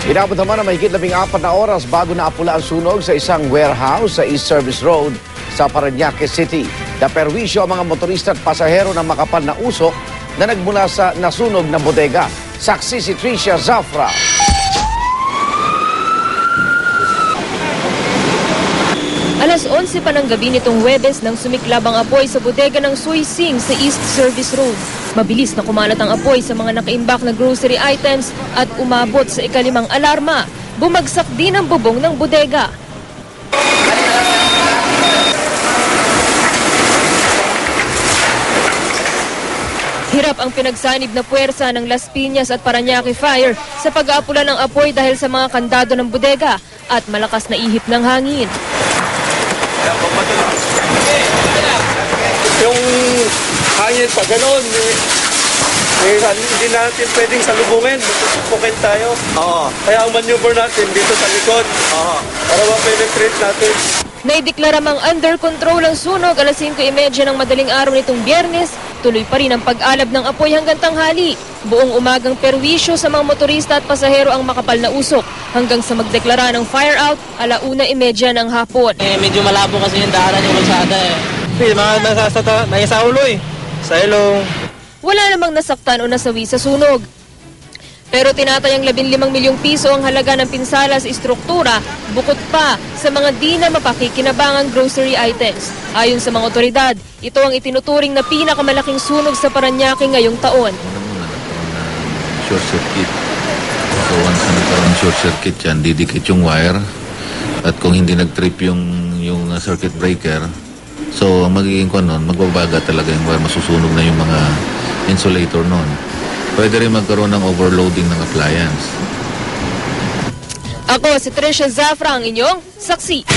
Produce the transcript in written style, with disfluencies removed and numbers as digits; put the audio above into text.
Inabot naman ang mahigit 14 na oras bago naapula ang sunog sa isang warehouse sa East Service Road sa Parañaque City. Naperwisyo ang mga motorista at pasahero ng makapal na usok na nagmula sa nasunog na bodega. Saksi si Tricia Zafra. Alas 11 pa ng gabi nitong Huwebes nang sumiklab ang apoy sa bodega ng Suy Sing sa East Service Road. Mabilis na kumalat ang apoy sa mga nakaimbak na grocery items at umabot sa ikalimang alarma. Bumagsak din ang bubong ng bodega. Hirap ang pinagsanib na puwersa ng Las Piñas at Parañaque Fire sa pag-aapula ng apoy dahil sa mga kandado ng bodega at malakas na ihip ng hangin. Yung hangin pa gano'n, hindi natin pwedeng salubungin, pukin tayo. Kaya ang maneuver natin dito sa likod, para ma-penetrate natin. Naideklara mang under control ang sunog alas 5:30 ng madaling araw nitong Biyernes. Tuloy pa rin ang pag-alab ng apoy hanggang tanghali. Buong umagang perwisyo sa mga motorista at pasahero ang makapal na usok hanggang sa magdeklara ng fire out 1:30 ng hapon. Medyo malabo kasi yung daanan yung kalsada Mga nasa ulo sa ilong. Wala namang nasaktan o nasawi sa sunog. Pero tinatayang 15 milyong piso ang halaga ng pinsala sa istruktura bukod pa sa mga di na mapakikinabangang grocery items. Ayon sa mga otoridad, ito ang itinuturing na pinakamalaking sunog sa Parañaque ngayong taon. Short circuit. So once na nagkaroon ng short circuit yan, didikit yung wire. At kung hindi nag-trip yung circuit breaker, so ang magiging nun, magbabaga talaga yung wire, masusunog na yung mga insulator nun. Pwede rin magkaroon ng overloading ng appliance. Ako si Tricia Zafra, ang inyong saksi.